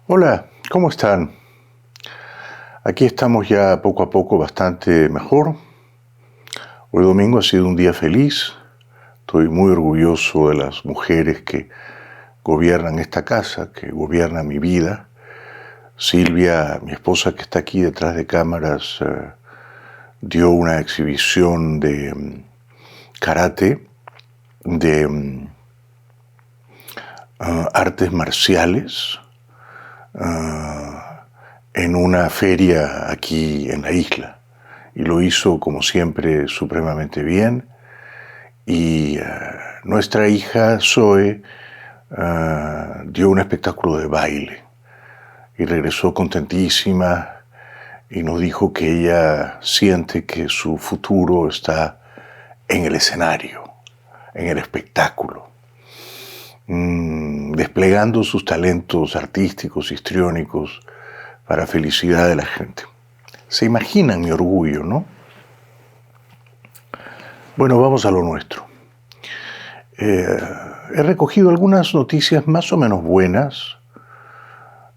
Hola, ¿cómo están? Aquí estamos ya poco a poco bastante mejor. Hoy domingo ha sido un día feliz. Estoy muy orgulloso de las mujeres que gobiernan esta casa, que gobiernan mi vida. Silvia, mi esposa que está aquí detrás de cámaras, dio una exhibición de karate, de artes marciales, en una feria aquí en la isla. Y lo hizo, como siempre, supremamente bien. Y nuestra hija Zoe dio un espectáculo de baile y regresó contentísima y nos dijo que ella siente que su futuro está en el escenario, en el espectáculo, desplegando sus talentos artísticos, histriónicos, para felicidad de la gente. Se imaginan mi orgullo, ¿no? Bueno, vamos a lo nuestro. He recogido algunas noticias más o menos buenas.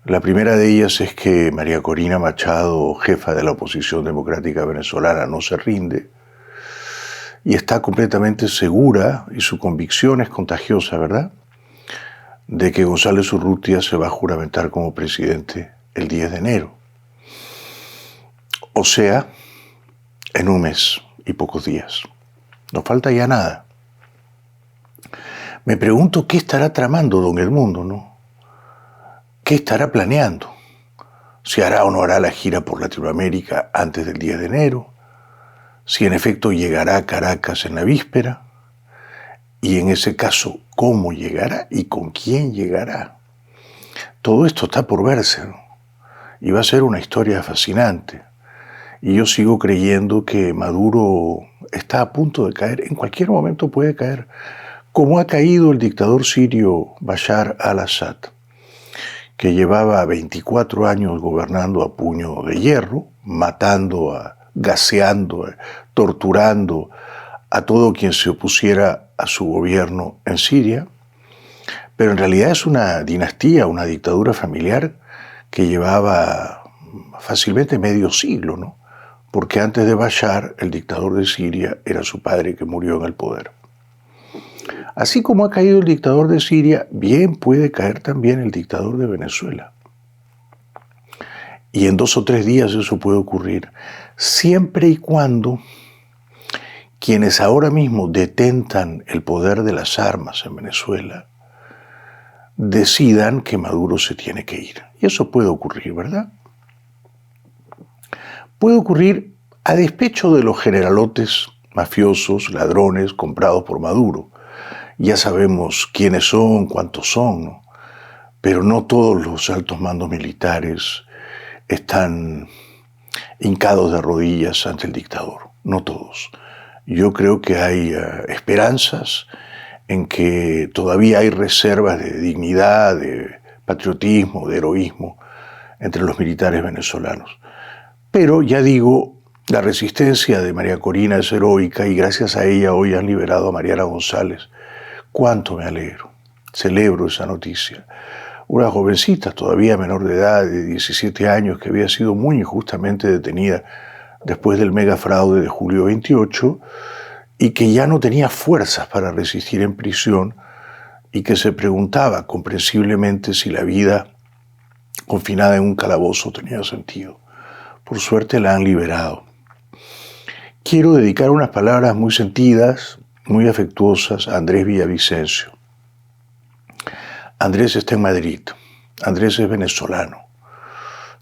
La primera de ellas es que María Corina Machado, jefa de la oposición democrática venezolana, no se rinde y está completamente segura, y su convicción es contagiosa, ¿verdad?, de que González Urrutia se va a juramentar como presidente el 10 de enero. O sea, en un mes y pocos días. No falta ya nada. Me pregunto qué estará tramando don Edmundo, ¿no? ¿Qué estará planeando? ¿Si hará o no hará la gira por Latinoamérica antes del 10 de enero? ¿Si en efecto llegará a Caracas en la víspera? Y en ese caso, ¿cómo llegará y con quién llegará? Todo esto está por verse, ¿no? Y va a ser una historia fascinante. Y yo sigo creyendo que Maduro está a punto de caer. En cualquier momento puede caer, como ha caído el dictador sirio Bashar al-Assad, que llevaba 24 años gobernando a puño de hierro, matando, gaseando, torturando a todo quien se opusiera a su gobierno en Siria. Pero en realidad es una dinastía, una dictadura familiar que llevaba fácilmente medio siglo, ¿no? Porque antes de Bashar, el dictador de Siria era su padre que murió en el poder. Así como ha caído el dictador de Siria, bien puede caer también el dictador de Venezuela. Y en 2 o 3 días eso puede ocurrir, siempre y cuando quienes ahora mismo detentan el poder de las armas en Venezuela decidan que Maduro se tiene que ir. Y eso puede ocurrir, ¿verdad? Puede ocurrir a despecho de los generalotes mafiosos, ladrones, comprados por Maduro. Ya sabemos quiénes son, cuántos son, ¿no? Pero no todos los altos mandos militares están hincados de rodillas ante el dictador, no todos. Yo creo que hay esperanzas en que todavía hay reservas de dignidad, de patriotismo, de heroísmo entre los militares venezolanos. Pero ya digo, la resistencia de María Corina es heroica y gracias a ella hoy han liberado a Mariana González. Cuánto me alegro, celebro esa noticia. Una jovencita todavía menor de edad, de 17 años, que había sido muy injustamente detenida después del megafraude de julio 28 y que ya no tenía fuerzas para resistir en prisión y que se preguntaba comprensiblemente si la vida confinada en un calabozo tenía sentido. Por suerte la han liberado. Quiero dedicar unas palabras muy sentidas, muy afectuosas a Andrés Villavicencio. Andrés está en Madrid. Andrés es venezolano.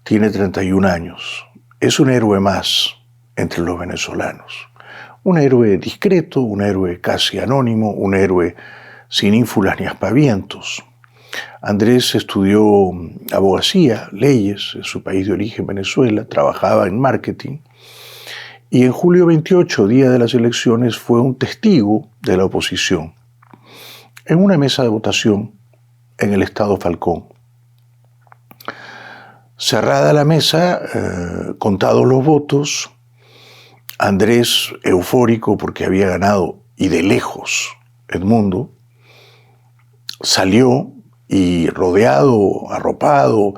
Tiene 31 años. Es un héroe más entre los venezolanos. Un héroe discreto, un héroe casi anónimo, un héroe sin ínfulas ni aspavientos. Andrés estudió abogacía, leyes en su país de origen, Venezuela, trabajaba en marketing y en julio 28, día de las elecciones, fue un testigo de la oposición en una mesa de votación en el estado Falcón. Cerrada la mesa, contados los votos, Andrés, eufórico porque había ganado y de lejos Edmundo, salió y rodeado, arropado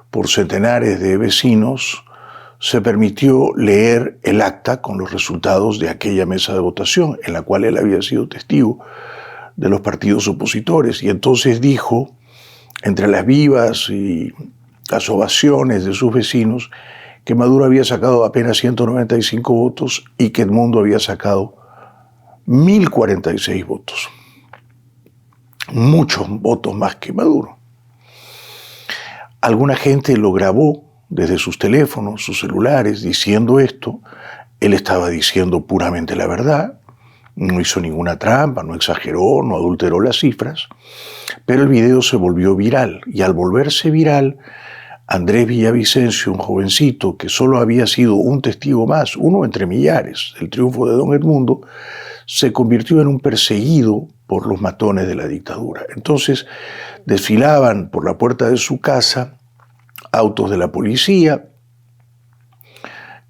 por centenares de vecinos, se permitió leer el acta con los resultados de aquella mesa de votación en la cual él había sido testigo de los partidos opositores. Y entonces dijo, entre las vivas y las ovaciones de sus vecinos, que Maduro había sacado apenas 195 votos y que Edmundo había sacado 1046 votos. Muchos votos más que Maduro. Alguna gente lo grabó desde sus teléfonos, sus celulares, diciendo esto. Él estaba diciendo puramente la verdad, no hizo ninguna trampa, no exageró, no adulteró las cifras, pero el video se volvió viral, y al volverse viral, Andrés Villavicencio, un jovencito que solo había sido un testigo más, uno entre millares, del triunfo de don Edmundo, se convirtió en un perseguido por los matones de la dictadura. Entonces desfilaban por la puerta de su casa autos de la policía,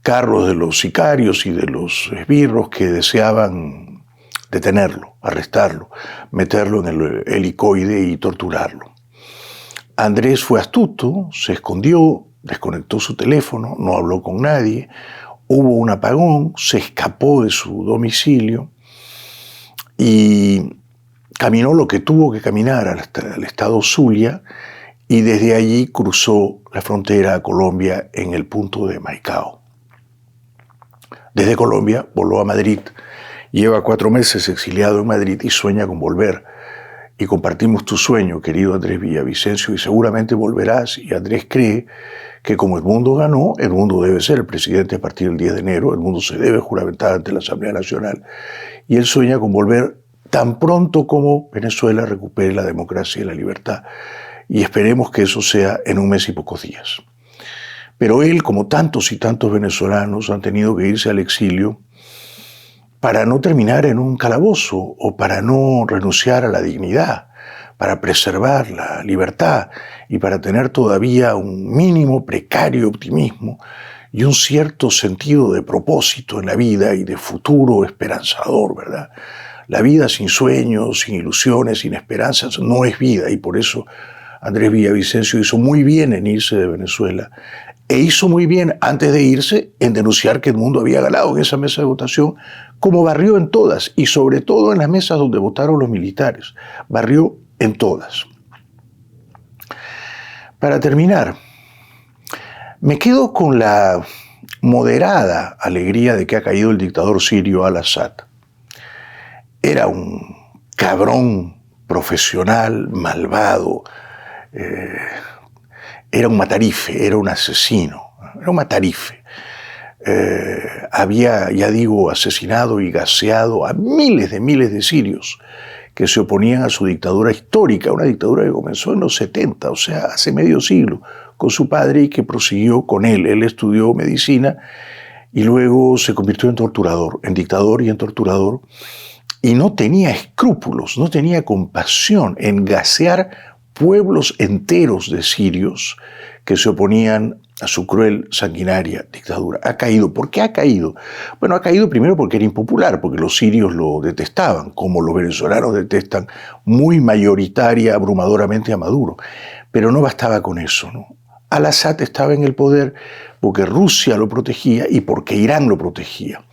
carros de los sicarios y de los esbirros que deseaban detenerlo, arrestarlo, meterlo en el helicoide y torturarlo. Andrés fue astuto, se escondió, desconectó su teléfono, no habló con nadie, hubo un apagón, se escapó de su domicilio y caminó lo que tuvo que caminar hasta el estado Zulia, y desde allí cruzó la frontera a Colombia en el punto de Maicao. Desde Colombia voló a Madrid, lleva 4 meses exiliado en Madrid y sueña con volver. Y compartimos tu sueño, querido Andrés Villavicencio, y seguramente volverás. Y Andrés cree que como Edmundo ganó, Edmundo debe ser el presidente a partir del 10 de enero, Edmundo se debe juramentar ante la Asamblea Nacional, y él sueña con volver tan pronto como Venezuela recupere la democracia y la libertad. Y esperemos que eso sea en 1 mes y pocos días. Pero él, como tantos y tantos venezolanos, han tenido que irse al exilio para no terminar en un calabozo o para no renunciar a la dignidad, para preservar la libertad y para tener todavía un mínimo precario optimismo y un cierto sentido de propósito en la vida y de futuro esperanzador, ¿verdad? La vida sin sueños, sin ilusiones, sin esperanzas no es vida, y por eso Andrés Villavicencio hizo muy bien en irse de Venezuela, e hizo muy bien antes de irse en denunciar que Edmundo había ganado en esa mesa de votación, como barrió en todas, y sobre todo en las mesas donde votaron los militares. Barrió en todas. Para terminar, me quedo con la moderada alegría de que ha caído el dictador sirio al-Assad. Era un cabrón profesional, malvado, era un matarife, era un asesino, era un matarife. Había, ya digo, asesinado y gaseado a miles de sirios que se oponían a su dictadura histórica, una dictadura que comenzó en los 70, o sea, hace medio siglo, con su padre, y que prosiguió con él. Él estudió medicina y luego se convirtió en torturador, en dictador y en torturador, y no tenía escrúpulos, no tenía compasión en gasear pueblos enteros de sirios que se oponían a su cruel, sanguinaria dictadura. Ha caído. ¿Por qué ha caído? Bueno, ha caído primero porque era impopular, porque los sirios lo detestaban, como los venezolanos detestan muy mayoritaria, abrumadoramente a Maduro. Pero no bastaba con eso, ¿no? Al-Assad estaba en el poder porque Rusia lo protegía y porque Irán lo protegía.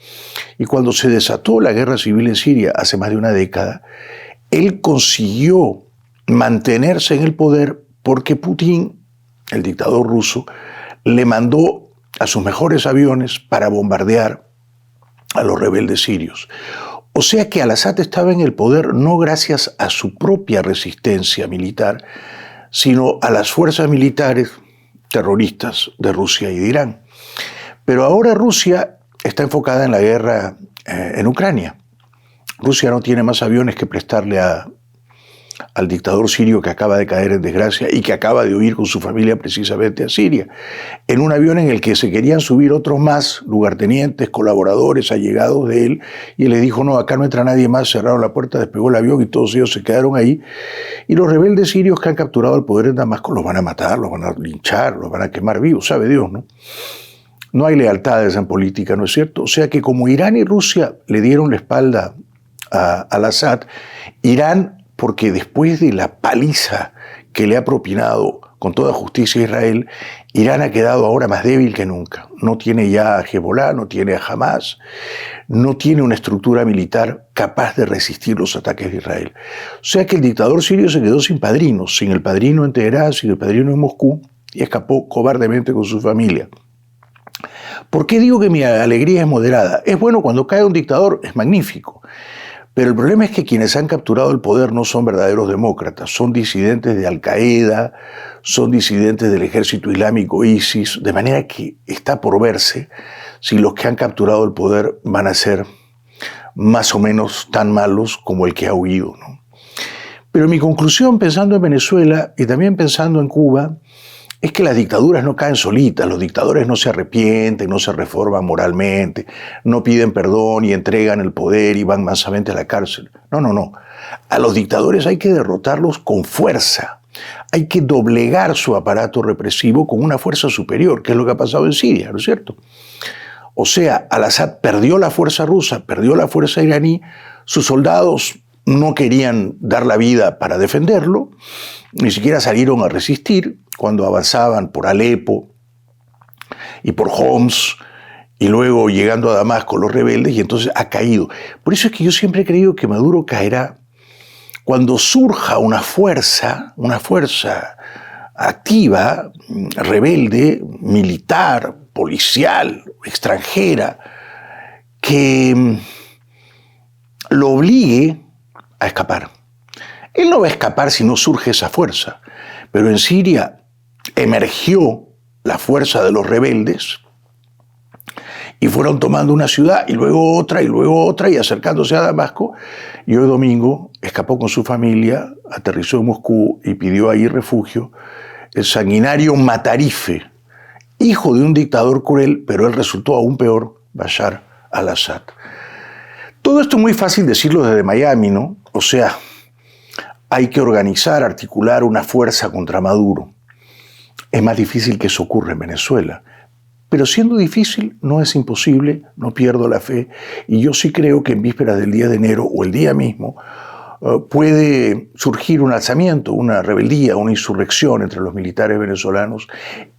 Y cuando se desató la guerra civil en Siria hace más de una década, él consiguió mantenerse en el poder porque Putin, el dictador ruso, le mandó a sus mejores aviones para bombardear a los rebeldes sirios. O sea que Al-Assad estaba en el poder no gracias a su propia resistencia militar, sino a las fuerzas militares terroristas de Rusia y de Irán. Pero ahora Rusia está enfocada en la guerra en Ucrania. Rusia no tiene más aviones que prestarle al dictador sirio que acaba de caer en desgracia y que acaba de huir con su familia precisamente a Siria, en un avión en el que se querían subir otros más, lugartenientes, colaboradores, allegados de él, y él les dijo, no, acá no entra nadie más, cerraron la puerta, despegó el avión y todos ellos se quedaron ahí, y los rebeldes sirios que han capturado el poder en Damasco los van a matar, los van a linchar, los van a quemar vivos, sabe Dios, ¿no? No hay lealtades en política, ¿no es cierto? O sea que como Irán y Rusia le dieron la espalda a Al-Assad, Irán, porque después de la paliza que le ha propinado con toda justicia a Israel, Irán ha quedado ahora más débil que nunca. No tiene ya a Hezbollah, no tiene a Hamas, no tiene una estructura militar capaz de resistir los ataques de Israel. O sea que el dictador sirio se quedó sin padrinos, sin el padrino en Teherán, sin el padrino en Moscú, y escapó cobardemente con su familia. ¿Por qué digo que mi alegría es moderada? Es bueno cuando cae un dictador, es magnífico. Pero el problema es que quienes han capturado el poder no son verdaderos demócratas, son disidentes de Al-Qaeda, son disidentes del ejército islámico ISIS, de manera que está por verse si los que han capturado el poder van a ser más o menos tan malos como el que ha huido, ¿no? Pero mi conclusión, pensando en Venezuela y también pensando en Cuba, es que las dictaduras no caen solitas, los dictadores no se arrepienten, no se reforman moralmente, no piden perdón y entregan el poder y van mansamente a la cárcel. No. A los dictadores hay que derrotarlos con fuerza, hay que doblegar su aparato represivo con una fuerza superior, que es lo que ha pasado en Siria, ¿no es cierto? O sea, Al-Assad perdió la fuerza rusa, perdió la fuerza iraní, sus soldados no querían dar la vida para defenderlo, ni siquiera salieron a resistir cuando avanzaban por Alepo y por Homs y luego llegando a Damasco los rebeldes, y entonces ha caído. Por eso es que yo siempre he creído que Maduro caerá cuando surja una fuerza activa, rebelde, militar, policial, extranjera, que lo obligue a escapar. Él no va a escapar si no surge esa fuerza, pero en Siria emergió la fuerza de los rebeldes y fueron tomando una ciudad y luego otra y acercándose a Damasco, y hoy domingo escapó con su familia, aterrizó en Moscú y pidió ahí refugio el sanguinario Matarife, hijo de un dictador cruel, pero él resultó aún peor, Bashar al-Assad. Todo esto es muy fácil decirlo desde Miami, ¿no? O sea, hay que organizar, articular una fuerza contra Maduro. Es más difícil que eso ocurra en Venezuela. Pero siendo difícil, no es imposible, no pierdo la fe. Y yo sí creo que en vísperas del día de enero o el día mismo puede surgir un alzamiento, una rebeldía, una insurrección entre los militares venezolanos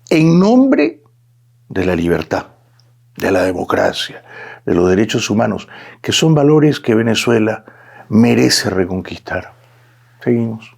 en nombre de la libertad, de la democracia, de los derechos humanos, que son valores que Venezuela merece reconquistar. Seguimos.